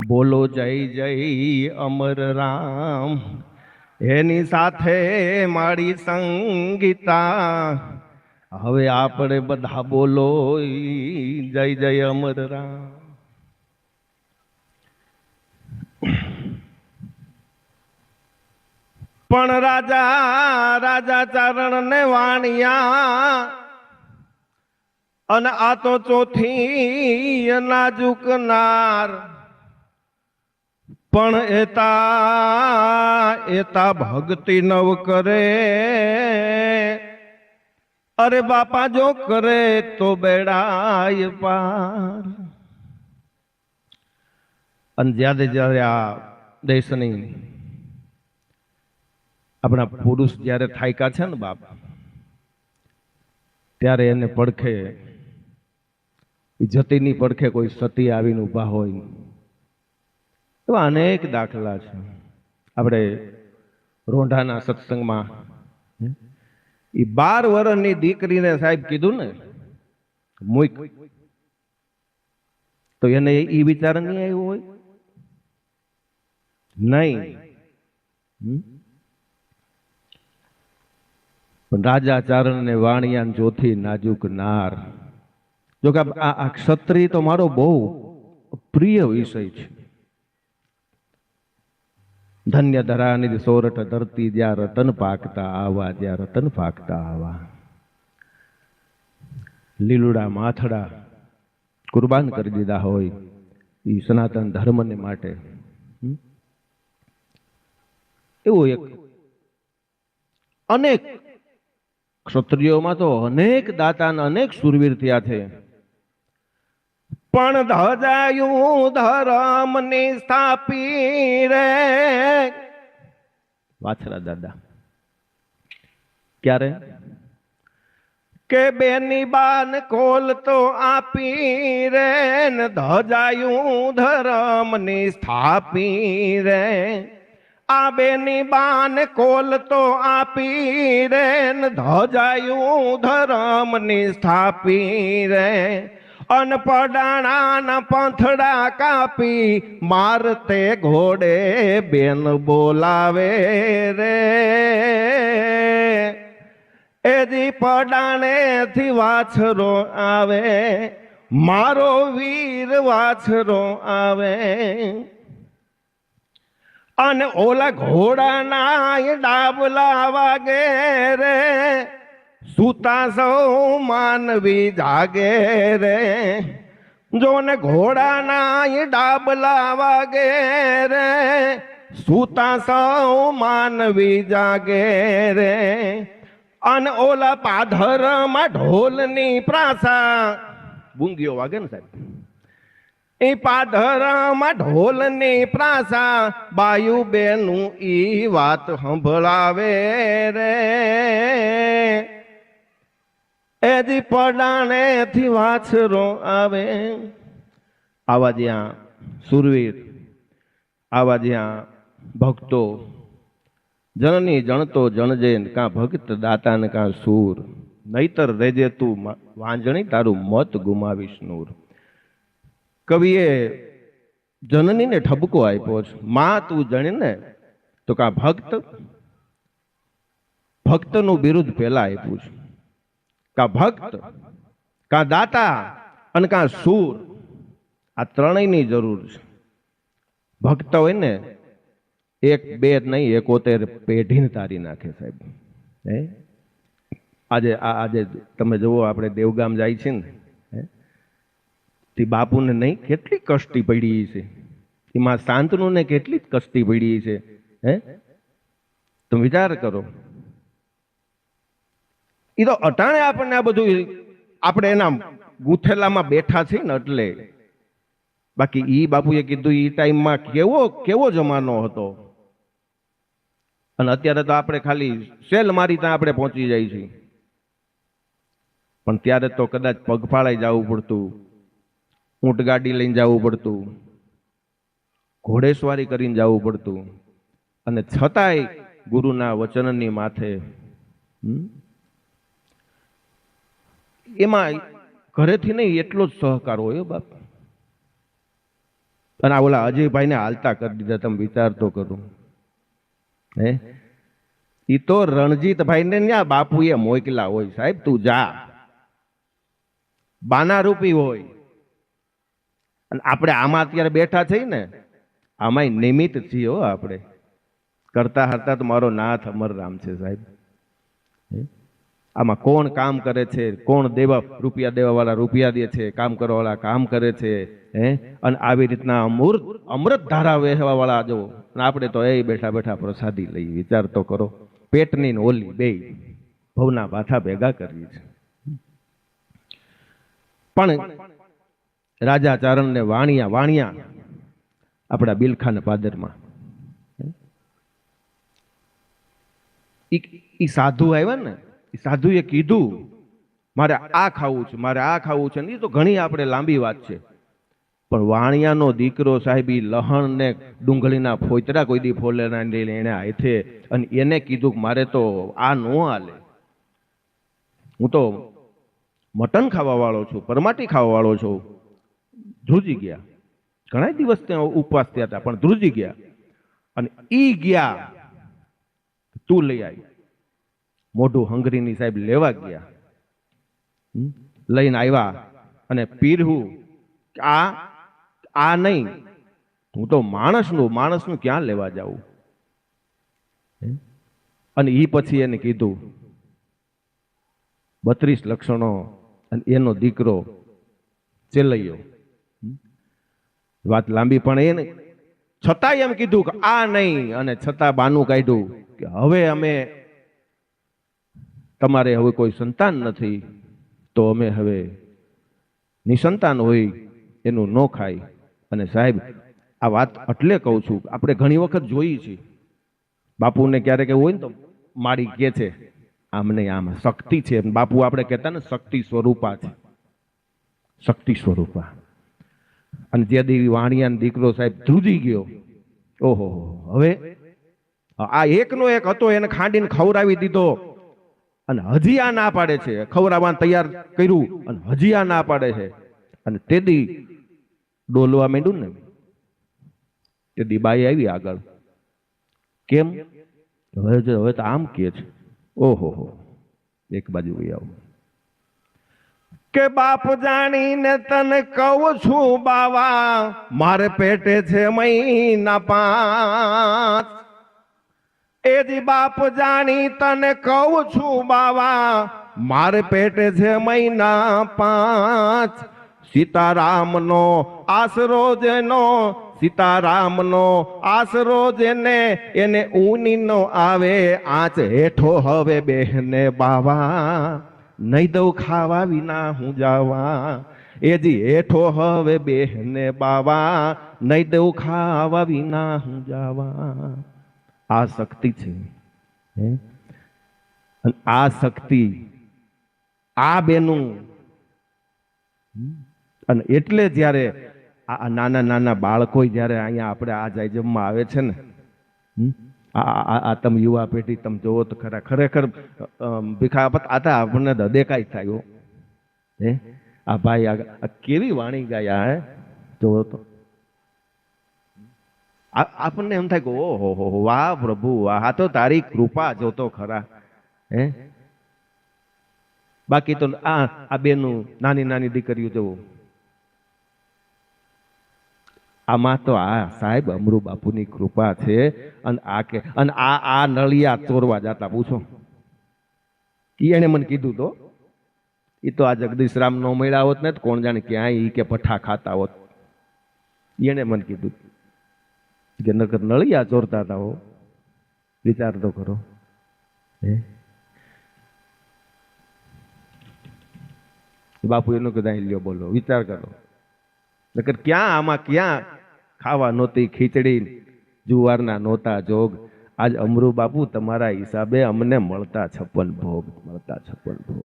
બોલો જય જય અમર રામ, એની સાથે મારી સંગીતા. હવે આપણે બધા બોલો જય જય અમર રામ. પણ રાજા રાજા ચારણ ને વાણિયા, અને આ તો ચોથી નાજુક નાર. પણ એતા એતા ભક્તિ નવ કરે, અરે બાપા જો કરે તો બેડાય પાર. અને જ્યારે જ્યારે આ દેશની આપણા પુરુષ જ્યારે થાયકા છે ને બાપ, ત્યારે એને પડખે જતીની પડખે કોઈ સતી આવીને ઊભા હોય, એવા અનેક દાખલા છે. આપણે રોંઢાના સત્સંગમાં એ 12 વર્ષની દીકરીને સાહેબ કીધું ને મૂક, તો એને એ વિચાર નહીં આવ્યો હોય નહીં. પણ રાજા ચારણ ને વાણિયા જોથી નાજુક નાર. જો કે આ ક્ષત્રિય તો મારો બહુ પ્રિય વિષય છે. ધન્ય ધરાની સોરઠ ધરતી, જ્યાં રતન પાકતા આવા, જ્યાં રતન પાકતા આવા. લીલુડા માથડા કુરબાન કરી દીધા હોય એ સનાતન ધર્મને માટે. એવું એક અનેક ક્ષત્રિયોમાં તો અનેક દાતા અનેક સુરવીર થયા છે. પણ ધજાયું ધર્મ ની સ્થાપી રે વાછરા દાદા. ક્યારે કે બેની બાન કોલ તો આપી રે, ને ધજાયું ધર્મ ની સ્થાપી રે. આ બેની બાન કોલ તો આપી રે, ને ધજાયું ધર્મ ની સ્થાપી રે. અનપડાણા ના પંથડા કાપી, મારતે ઘોડે બેન બોલાવે રે. એજી પડાણે થી વાછરો આવે, મારો વીર વાછરો આવે. અને ઓલા ઘોડાના ડાબલા વાગે રે, સુતા સૌ માનવી જાગે રે. જો ને ઘોડાના ડાબલા વાગે રે, સુતા સૌ માનવી જાગે રે. અને ઓલા પાધરમાં ઢોલની પ્રાસા, બુંગીઓ વાગે ને સાહેબ, એ પાધરમાં ઢોલની પ્રાસા, બાયુ બેનું ઈ વાત સંભળાવે રે. એજી પડાણે થી વાછરો આવે. આવા જ્યાં સુરવીર, આવા જ્યાં ભક્તો, જનની જણતો જણજે, કાં ભક્ત દાતા ને કાં સૂર. નહીતર રેજે તું વાંજણી, તારું મત ગુમાવીશ નૂર. કવિએ જનનીને ઠપકો આપ્યો છે, માં તું જણે ને તો કાં ભક્ત, ભક્તનું બિરુદ પહેલા આપ્યું છે. કાં ભક્ત, કાં દાતા અને કાં સૂર, આ ત્રણેયની જરૂર છે. ભક્ત હોય ને એક બે નહીં 71 પેઢીને તારી નાખે સાહેબ. હે આજે તમે જુઓ, આપણે દેવગામ જાય છે ને, તે બાપુને નહીં કેટલી કષ્ટી પડી છે, એમાં શાંતનુને કેટલી કષ્ટી પડી છે. હે તમે વિચાર કરો. એ તો અટાણે આપણને આ બધું આપણે એના ગૂંથેલામાં બેઠા છે ને એટલે. બાકી ઈ બાપુએ કીધું ઈ ટાઈમમાં કેવો કેવો જમાનો હતો. અને અત્યારે તો આપણે ખાલી સેલ મારી ત્યાં આપણે પહોંચી જાય છીએ. પણ ત્યારે તો કદાચ પગપાળાઈ જવું પડતું, ઊંટ ગાડી લઈને જવું પડતું, ઘોડેસવારી કરીને જવું પડતું. અને છતાંય ગુરુના વચનની માથે એમાં ઘરેથી નહીં એટલો જ સહકાર હોય બાપ. અને આ ઓલા અજયભાઈને હાલતા કરી દીધા. તમે વિચાર તો કરો. હે ઈ તો રણજીતભાઈ ને ત્યાં બાપુએ મોકલા હોય, સાહેબ તું જા, બાના રૂપી હોય. અને આપણે આમાં અત્યારે બેઠા છીએ ને, આમાંય નિમિત્ત છીએ હો. આપણે કરતા હરતા તો મારો નાથ અમરરામ છે સાહેબ. આમાં કોણ કામ કરે છે, કોણ રૂપિયા દેવા વાળા રૂપિયા દે છે, કામ કરવા વાળા કામ કરે છે. અને આવી રીતના અમૃત ધારા વહેવા વાળા જો, આપણે તો એ બેઠા બેઠા પ્રસાદી લઈ. વિચાર તો કરો, પેટની ને ઓલી બે ભવના પાથા ભેગા કરીએ છે. પણ રાજા ચારણ ને વાણિયા આપણા બિલખાને પાદરમાં ઈ સાધુ આવ્યા ને, એ સાધુએ કીધું મારે આ ખાવું છે, મારે આ ખાવું છે. એ તો ઘણી આપણે લાંબી વાત છે. પણ વાણિયાનો દીકરો સાહેબ ઈ લહણ ને ડુંગળીના ફોતરા કોઈ દી ફોલેના એને હાથે, અને એને કીધું કે મારે તો આ નો હાલે, હું તો મટન ખાવા વાળો છું, પરમાટી ખાવા વાળો છું. ધ્રુજી ગયા. ઘણા દિવસ ત્યાં ઉપવાસ થયા હતા, પણ ધ્રુજી ગયા. અને ઈ ગયા, તું લઈ આવી. મોઢું હંગરીની સાહેબ લેવા ગયા, લઈને આવ્યા અને પીરવું. આ નહીં, હું તો માણસનું ક્યાં લેવા જાઉં. અને ઈ પછી એને કીધું 32 લક્ષણો અને એનો દીકરો ચેલૈયો. વાત લાંબી, પણ એને છતાંય એમ કીધું કે આ નહીં. અને છતાં બાનું કાઢ્યું કે હવે અમે તમારે હવે કોઈ સંતાન નથી, તો અમે હવે નિસંતાન હોય એનું ન ખાય. અને સાહેબ આ વાત એટલે કહું છું, આપણે ઘણી વખત જોઈ છે, બાપુને ક્યારેક એવું હોય ને તો મારી કે છે આમ નહીં, આમ શક્તિ છે. બાપુ આપણે કહેતા ને શક્તિ સ્વરૂપા છે, શક્તિ સ્વરૂપા. અને જે દેવી વાણિયાનો દીકરો સાહેબ ધ્રુજી ગયો, ઓહો, હવે આ એકનો એક હતો, એને ખાંડીને ખવડાવી દીધો. અને હજી આ ના પાડે છે, ખવડાવવાનું તૈયાર કર્યું અને હજી આ ના પાડે છે. અને તેદી ડોલવા માંડ્યું ને, તેદી બાઈ આવી આગળ. કેમ? હવે તો આમ કે છે. ઓહો, એક બાજુ આવું કે બાપ જાણીને તને કહું છું બાવા, મારે પેટે છે મહિના 5. એજી બાપ જાણી તને કહું છું બાવા, મારે પેટે છે મહિના 5. સીતારામનો આશરો જેનો, સીતારામનો આશરો જેને, એને ઊની નો આવે આંચ હેઠો હવે બહેને બાવા, નહીં દઉં ખાવા વિના હું જાવા. એજી હેઠો હવે બહેને બાવા, નહીં દઉં ખાવા વિના હું જાવા. આ શક્તિ છે. આ શક્તિ આ બેનું. અને એટલે જ્યારે આ નાના બાળકો જ્યારે અહીંયા આપણે આ જાયજમમાં આવે છે ને, આ તમે યુવા પેઢી તમે જોવો તો ખરા, ખરેખર ભીખાપત આતા આપણને હદેકાઈ થાય. આ ભાઈ આ કેવી વાણી ગાયા હે, જોવો તો આપણને એમ થાય કે ઓહો વાહ પ્રભુ, આ તો તારી કૃપા, જોતો ખરા. બાકી તો આ બેનું નાની દીકરીઓ જોવો, આમાં તો આ સાહેબ અમરુ બાપુની કૃપા છે. અને આ નળિયા ચોરવા જતા, પૂછો એને મને કીધું તો, એ તો આ જગદીશ રામ નો મળ્યા હોત ને તો કોણ જાણે ક્યાંય ઈ કે પઠ્ઠા ખાતા હોત. એને મને કીધું કે નકર નળિયા ચોરતા હતા હો. વિચાર તો કરો. બાપુ એનું કદાચ લ્યો બોલો, વિચાર કરો. નકર ક્યાં આમાં ક્યાં ખાવા નહોતી ખીચડી, જુવારના નહોતા જોગ. આજ અમરુ બાપુ તમારા હિસાબે અમને મળતા 56 ભોગ, મળતા 56 ભોગ.